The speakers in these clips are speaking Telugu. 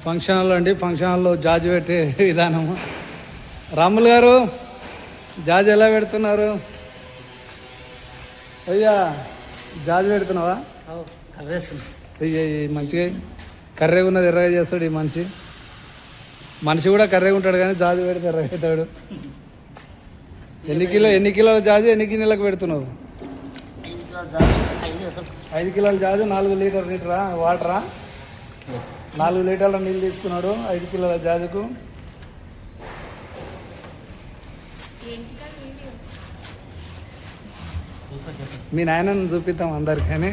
ఫంక్షన్ హాల్ అండి. ఫంక్షన్ హాల్లో జాజి పెట్టే విధానము. రాములు గారు జాజి ఎలా పెడుతున్నారు? అయ్యా జాజి పెడుతున్నావా? మంచిగా కర్రెగా ఉన్నది ఎర్రగా చేస్తాడు ఈ మనిషి. మనిషి కూడా కర్రెగా ఉంటాడు కానీ జాజి పెడితే ఎర్రగా అవుతాడు. ఎన్ని కిలోల జాజి ఎన్ని గిన్నెలకు పెడుతున్నావు? 5 కిలోల జాజి 4 లీటరా వాటరా? 4 లీటర్ల నీళ్ళు తీసుకున్నాడు 5 కిలోల జాజుకు. మీ నాయనను చూపిద్దాం అందరికీ.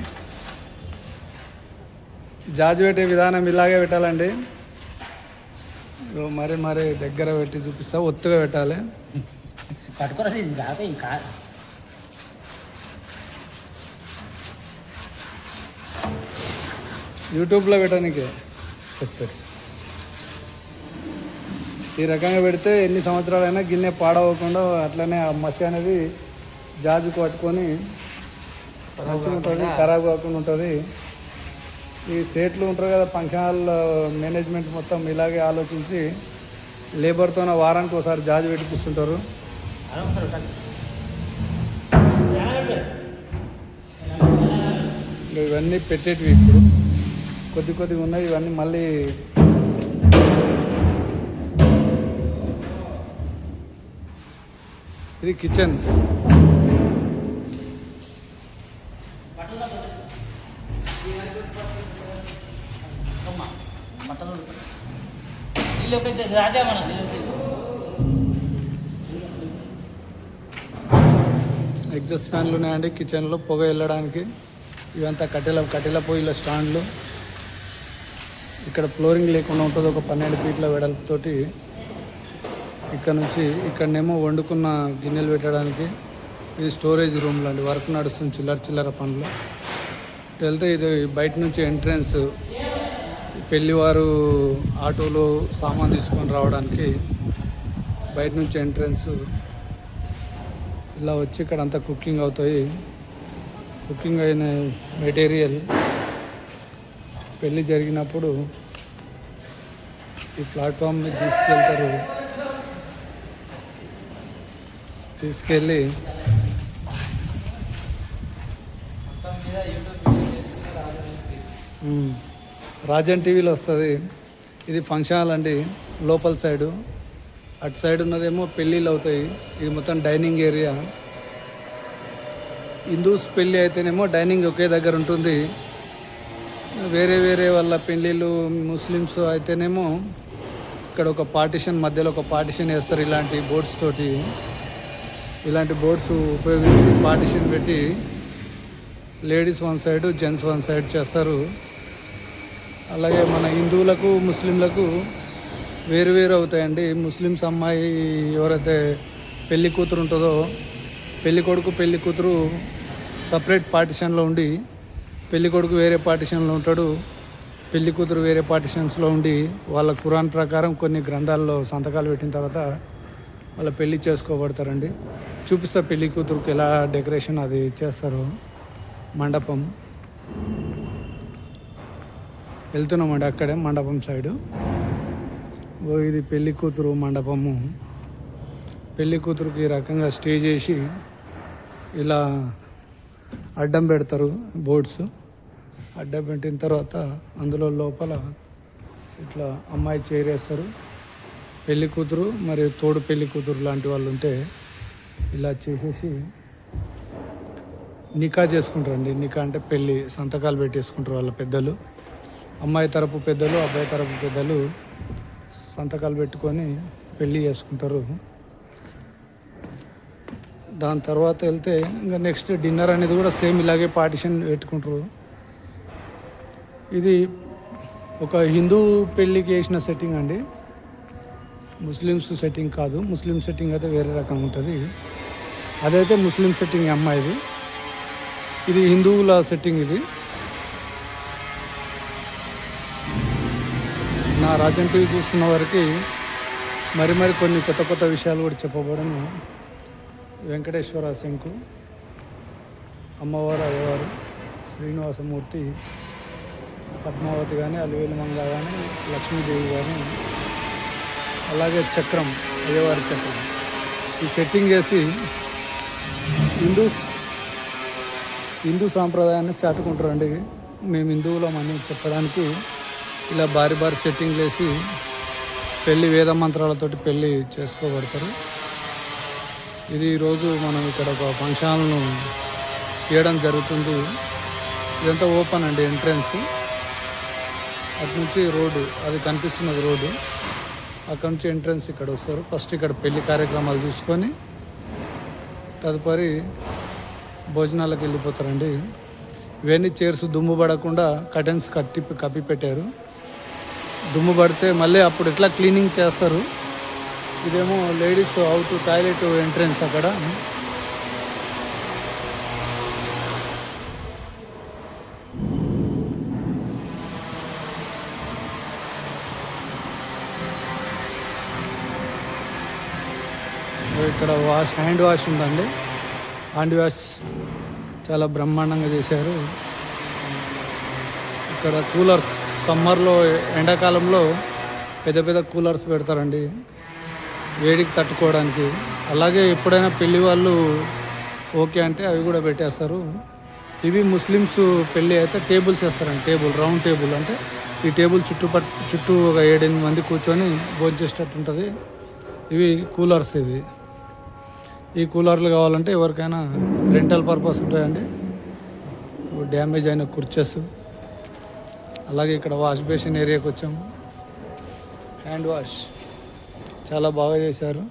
జాజి పెట్టే విధానం ఇలాగే పెట్టాలండి. మరి దగ్గర పెట్టి చూపిస్తా. ఒత్తుగా పెట్టాలి. యూట్యూబ్లో పెట్టడానికి చెప్తారు. ఈ రకంగా పెడితే ఎన్ని సంవత్సరాలైనా గిన్నె పాడవకుండా అట్లనే ఆ మసి అనేది జాజు పట్టుకొని మంచిగా ఉంటుంది, ఖరాబ్ కాకుండా ఉంటుంది. ఈ సేట్లు ఉంటారు కదా ఫంక్షన్ హాల్ మేనేజ్మెంట్ మొత్తం ఇలాగే ఆలోచించి లేబర్తో వారానికి ఒకసారి జాజు పెట్టిపిస్తుంటారు. ఇవన్నీ పెట్టేటివి ఇప్పుడు కొద్దిగా ఉన్నాయి. ఇవన్నీ మళ్ళీ ఇది కిచెన్. ఎగ్జాస్ట్ ఫ్యాన్లు ఉన్నాయండి కిచెన్లో పొగ వెళ్ళడానికి. ఇవంతా కట్టెల పొయ్యిల స్టాండ్లు. ఇక్కడ ఫ్లోరింగ్ లేకుండా ఉంటుంది. ఒక 12 ఫీట్ల వెడల్పుతోటి ఇక్కడ నుంచి ఇక్కడనేమో వండుకున్న గిన్నెలు పెట్టడానికి. ఇది స్టోరేజ్ రూమ్లు అండి. వర్క్ నడుస్తుంది చిల్లర పనులు. వెళ్తే ఇది బయట నుంచి ఎంట్రన్స్. పెళ్ళివారు ఆటోలో సామాన్ తీసుకొని రావడానికి బయట నుంచి ఎంట్రన్స్. ఇలా వచ్చి ఇక్కడ అంతా కుకింగ్ అవుతాయి. కుకింగ్ అయిన మెటీరియల్ పెళ్ళి జరిగినప్పుడు ఈ ప్లాట్ఫామ్ మీద తీసుకెళ్తారు. తీసుకెళ్ళి రాజన్ టీవీలో వస్తుంది. ఇది ఫంక్షన్ హాల్ అండి. లోపల సైడు అటు సైడ్ ఉన్నదేమో పెళ్ళిళ్ళు అవుతాయి. ఇది మొత్తం డైనింగ్ ఏరియా. హిందూస్ పెళ్ళి అయితేనేమో డైనింగ్ ఒకే దగ్గర ఉంటుంది. వేరే వాళ్ళ పెళ్ళిళ్ళు ముస్లిమ్స్ అయితేనేమో ఇక్కడ ఒక పార్టిషన్ మధ్యలో ఒక పార్టిషన్ వేస్తారు. ఇలాంటి బోర్డ్స్ తోటి ఇలాంటి బోర్డ్స్ ఉపయోగించి పార్టిషన్ పెట్టి ladies one side gents one side చేస్తారు. అలాగే మన హిందువులకు ముస్లింలకు వేరు అవుతాయండి. ముస్లిమ్స్ అమ్మాయి ఎవరైతే పెళ్లి కూతురు ఉంటుందో పెళ్లి కొడుకు పెళ్లి కూతురు సపరేట్ పార్టిషన్లో ఉండి పెళ్లి కొడుకు వేరే పార్టిషన్లో ఉంటాడు. పెళ్లి కూతురు వేరే పార్టిషన్స్లో ఉండి వాళ్ళ ఖురాన్ ప్రకారం కొన్ని గ్రంథాల్లో సంతకాలు పెట్టిన తర్వాత వాళ్ళ పెళ్లి చేసుకోబడతారండి. చూపిస్తా పెళ్లి కూతురుకి ఎలా డెకరేషన్ అది చేస్తారు. మండపం వెళ్తున్నామండి. అక్కడే మండపం సైడు. ఇది పెళ్లి కూతురు మండపము. పెళ్లి కూతురుకి ఈ రకంగా స్టేజ్ వేసి ఇలా అడ్డం పెడతారు. బోర్డ్స్ అడ్డం పెట్టిన తర్వాత అందులో లోపల ఇట్లా అమ్మాయి చేరేస్తారు. పెళ్లి కూతురు మరి తోడు పెళ్లి కూతురు లాంటి వాళ్ళు ఉంటే ఇలా చేసేసి నికా చేసుకుంటారండి. నికా అంటే పెళ్ళి సంతకాలు పెట్టేసుకుంటారు వాళ్ళ పెద్దలు. అమ్మాయి తరపు పెద్దలు అబ్బాయి తరపు పెద్దలు సంతకాలు పెట్టుకొని పెళ్ళి చేసుకుంటారు. దాని తర్వాత వెళ్తే ఇంకా నెక్స్ట్ డిన్నర్ అనేది కూడా సేమ్ ఇలాగే పార్టిషన్ పెట్టుకుంటారు. ఇది ఒక హిందూ పెళ్ళికి వేసిన సెట్టింగ్ అండి. ముస్లిమ్స్ సెట్టింగ్ కాదు. ముస్లిం సెట్టింగ్ అయితే వేరే రకంగా ఉంటుంది. అదైతే ముస్లిం సెట్టింగ్ అమ్మాయిది. ఇది హిందువుల సెట్టింగ్. ఇది నా రాజన్ టీవీ చూస్తున్న వారికి మరి కొన్ని కొత్త విషయాలు కూడా చెప్పబడను. వెంకటేశ్వర శంకు, అమ్మవారు అయ్యవారు, శ్రీనివాసమూర్తి పద్మావతి కానీ, అలివేలు మంగ కానీ, లక్ష్మీదేవి కానీ, అలాగే చక్రం, అయ్యవారి చక్రం ఈ సెట్టింగ్ వేసి హిందూ సాంప్రదాయాన్ని చాటుకుంటారండి. మేము హిందువులమని చెప్పడానికి ఇలా భారీ భారీ సెట్టింగ్లు వేసి పెళ్ళి వేద మంత్రాలతోటి పెళ్ళి చేసుకోబడతారు. ఇది ఈరోజు మనం ఇక్కడ ఒక ఫంక్షన్ను చేయడం జరుగుతుంది. ఇదంతా ఓపెన్ అండి, ఎంట్రన్స్. అటు నుంచి రోడ్డు, అది కనిపిస్తున్నది రోడ్డు. అక్కడ నుంచి ఎంట్రన్స్ ఇక్కడ వస్తారు. ఫస్ట్ ఇక్కడ పెళ్లి కార్యక్రమాలు చూసుకొని తదుపరి భోజనాలకు వెళ్ళిపోతారండి. ఇవన్నీ చైర్స్ దుమ్ము పడకుండా కర్టెన్స్ కప్పి పెట్టారు. దుమ్ము పడితే మళ్ళీ అప్పుడు ఎట్లా క్లీనింగ్ చేస్తారు. ఇదేమో లేడీస్ అవుట్ టాయిలెట్ ఎంట్రన్స్. అక్కడ ఇక్కడ హ్యాండ్ వాష్ ఉందండి. హ్యాండ్ వాష్ చాలా బ్రహ్మాండంగా చేశారు. ఇక్కడ కూలర్స్, సమ్మర్లో ఎండాకాలంలో పెద్ద పెద్ద కూలర్స్ పెడతారండి వేడికి తట్టుకోవడానికి. అలాగే ఎప్పుడైనా పెళ్లి వాళ్ళు ఓకే అంటే అవి కూడా పెట్టేస్తారు. ఇవి ముస్లిమ్స్ పెళ్ళి అయితే టేబుల్స్ వేస్తారండి. రౌండ్ టేబుల్ అంటే ఈ టేబుల్ చుట్టూ ఒక 7-8 మంది కూర్చొని భోజనం చేసేటట్టు ఉంటుంది. ఇవి కూలర్స్. ఈ కూలర్లు కావాలంటే ఎవరికైనా రెంటల్ పర్పస్ ఉంటాయండి. డ్యామేజ్ అయిన కుర్చెస్. అలాగే ఇక్కడ వాష్ బేసిన్ ఏరియాకి వచ్చాము. హ్యాండ్ వాష్ చాలా బాగా చేశారు.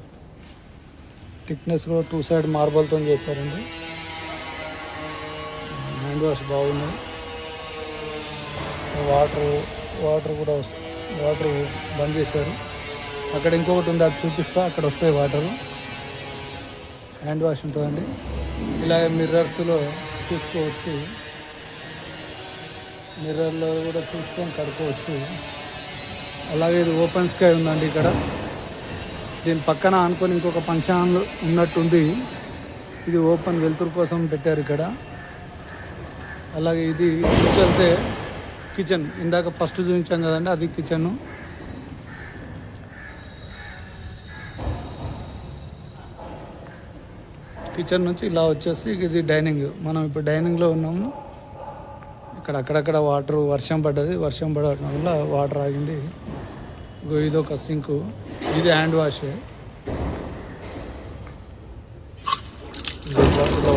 థిక్నెస్ కూడా 2 సైడ్ మార్బల్తో చేశారండి. హ్యాండ్ వాష్ బాగున్నాయి. వాటర్ కూడా వాటర్ బంద్ చేశారు. అక్కడ ఇంకొకటి ఉంది, అది చూపిస్తా. అక్కడ వస్తాయి వాటరు. హ్యాండ్ వాష్ ఉంటుందండి. ఇలా మిర్రర్స్లో చూసుకోవచ్చు. మిర్రర్లో కూడా చూసుకొని కడుక్కోవచ్చు. అలాగే ఇది ఓపెన్ స్కై ఉందండి ఇక్కడ. దీని పక్కన అనుకొని ఇంకొక ఫంక్షన్ ఉన్నట్టుంది. ఇది ఓపెన్ వెలుతురు కోసం పెట్టారు ఇక్కడ. అలాగే ఇది వెళ్తే కిచెన్, ఇందాక ఫస్ట్ చూపించాం కదండి, అది కిచెన్. కిచెన్ నుంచి ఇలా వచ్చేసి ఇది డైనింగ్. మనం ఇప్పుడు డైనింగ్లో ఉన్నాము. ఇక్కడ అక్కడక్కడ వర్షం పడడం వల్ల వాటర్ ఆగింది. ఇది ఒక సింకు. ఇది హ్యాండ్ వాష్.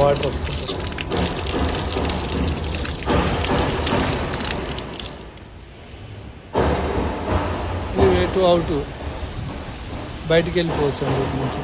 వాటర్ వస్తుంది. ఇది వే టు అవుట్, బయటికి వెళ్ళిపోవచ్చు అండి నుంచి.